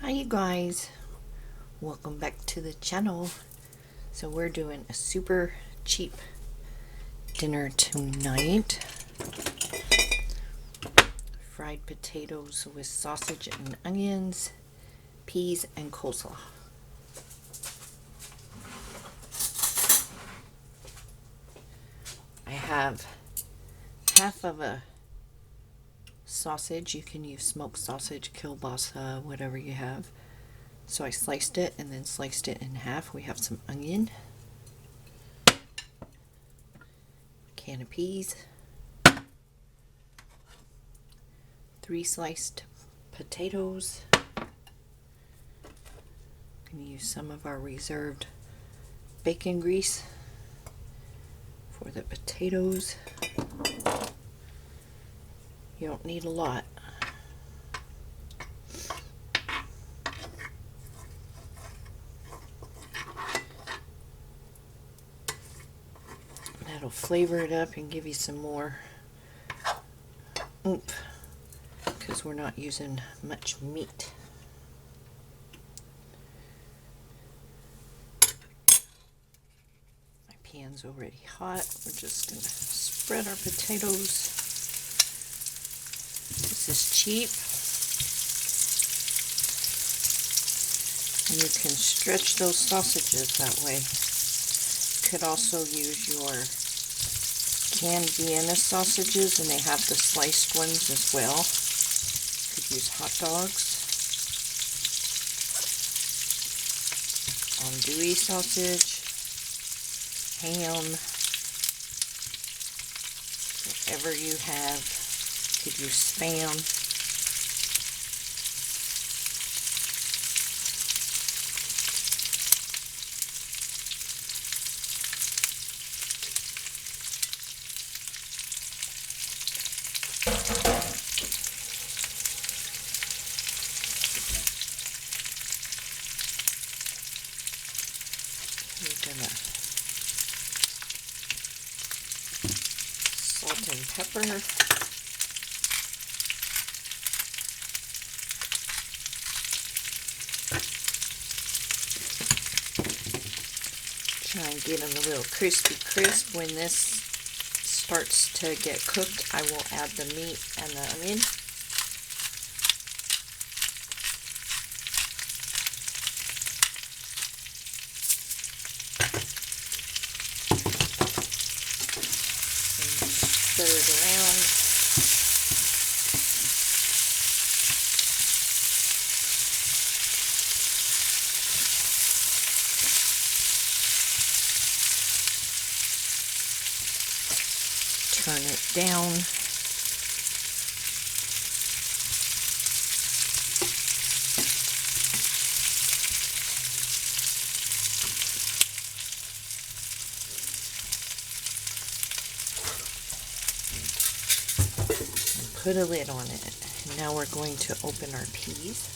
Hi you guys, welcome back to the channel. So we're doing a super cheap dinner tonight. Fried potatoes with sausage and onions, peas and coleslaw. I have half of a sausage. You can use smoked sausage, kielbasa, whatever you have. So I sliced it and then sliced it in half. We have some onion, can of peas, 3 sliced potatoes. I'm going to use some of our reserved bacon grease for the potatoes. You don't need a lot. That'll flavor it up and give you some more oomph because we're not using much meat. My pan's already hot. We're just going to spread our potatoes. This is cheap. And you can stretch those sausages that way. You could also use your canned Vienna sausages, and they have the sliced ones as well. You could use hot dogs, andouille sausage, ham, whatever you have. You could use Spam. We're gonna salt and pepper. Try and get them a little crispy crisp. When this starts to get cooked, I will add the meat and the onion. Stir it around. Turn it down. Put a lid on it. And now we're going to open our peas.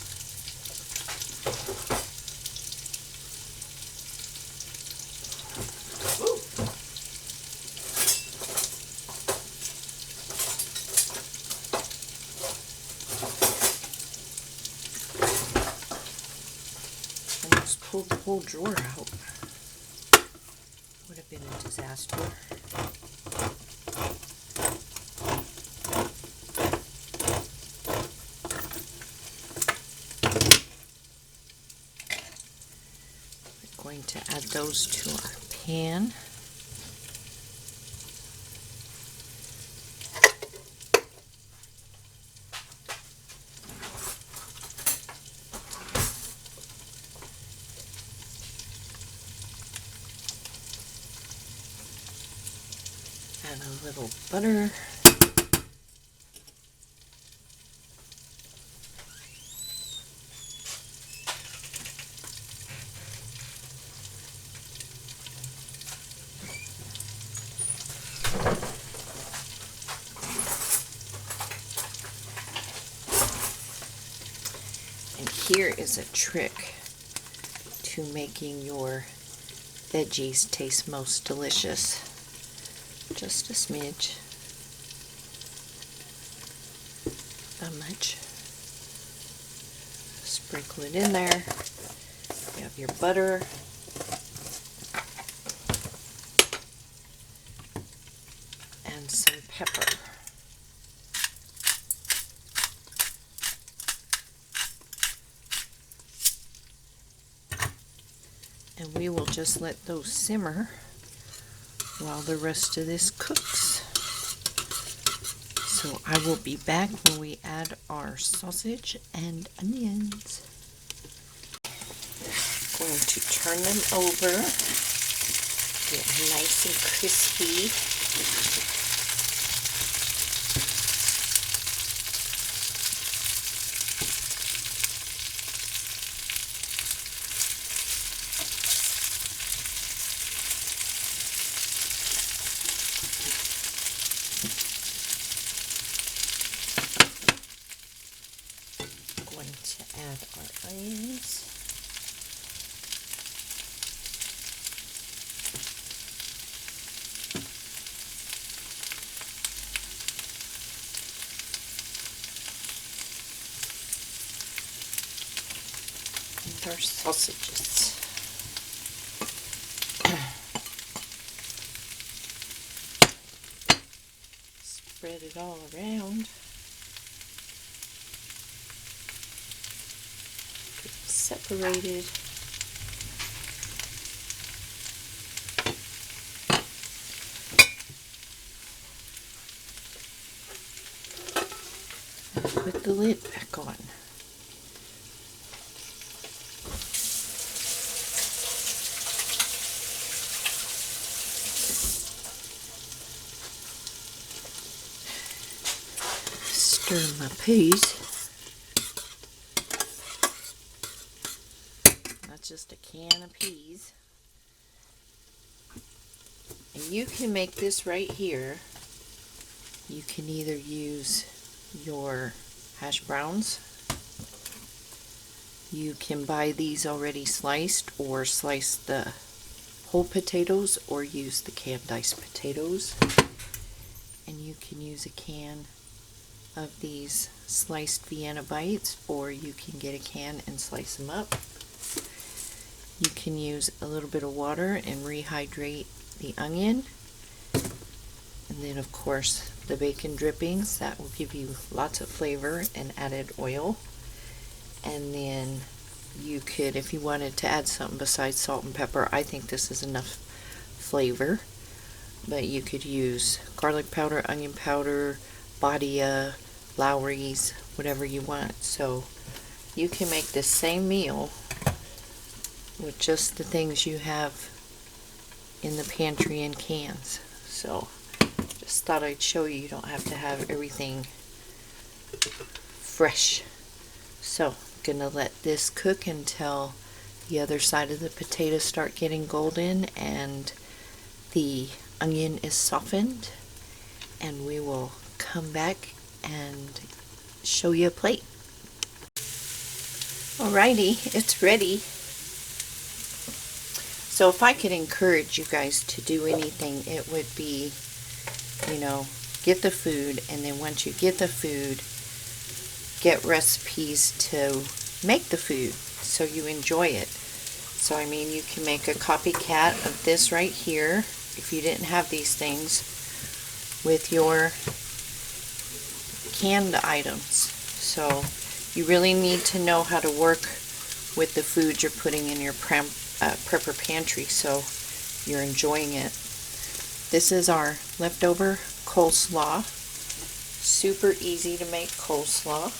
Almost pulled the whole drawer out. Would have been a disaster. Going to add those to our pan. Add a little butter. And here is a trick to making your veggies taste most delicious. Just a smidge. Not much. Sprinkle it in there. You have your butter. And some pepper. And we will just let those simmer while the rest of this cooks. So I will be back when we add our sausage and onions. Going to turn them over, get nice and crispy. Going to add our onions. And our sausages. Spread it all around. Get them separated. And put the lid back on. Stir my peas. That's just a can of peas. And you can make this right here. You can either use your hash browns. You can buy these already sliced, or slice the whole potatoes, or use the canned diced potatoes. And you can use a can of these sliced Vienna bites, or you can get a can and slice them up. You can use a little bit of water and rehydrate the onion, and then of course the bacon drippings that will give you lots of flavor and added oil. And then you could, if you wanted to add something besides salt and pepper, I think this is enough flavor, but you could use garlic powder, onion powder, Badia, Lowry's, whatever you want. So you can make this same meal with just the things you have in the pantry in cans. So just thought I'd show you, you don't have to have everything fresh. So I'm gonna let this cook until the other side of the potatoes start getting golden and the onion is softened, and we will come back and show you a plate. Alrighty, it's ready. So if I could encourage you guys to do anything, it would be, you know, get the food, and then once you get the food, get recipes to make the food so you enjoy it. So I mean, you can make a copycat of this right here if you didn't have these things with your canned items. So you really need to know how to work with the food you're putting in your prepper pantry so you're enjoying it. This is our leftover coleslaw. Super easy to make coleslaw.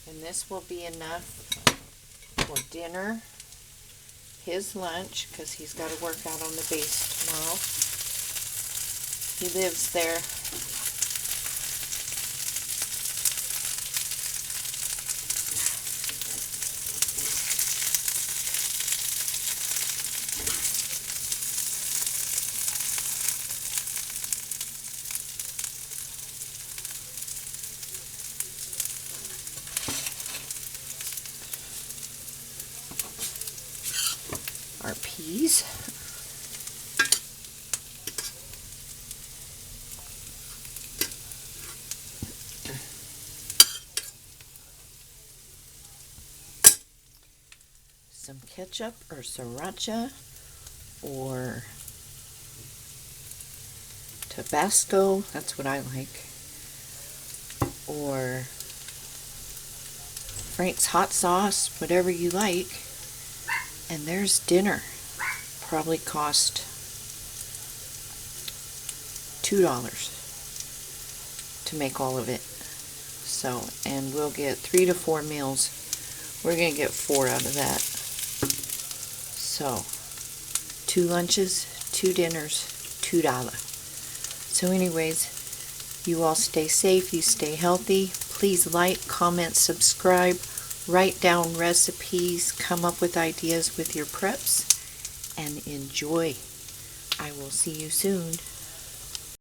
And this will be enough for dinner, his lunch, because he's got to work out on the base tomorrow. He lives there. Our peas. some ketchup or sriracha or Tabasco, that's what I like, or Frank's hot sauce, whatever you like, and there's dinner. Probably cost $2 to make all of it. So, and we'll get 3 to 4 meals. We're going to get 4 out of that. So, 2 lunches, 2 dinners, $2. So anyways, you all stay safe, you stay healthy. Please like, comment, subscribe, write down recipes, come up with ideas with your preps, and enjoy. I will see you soon.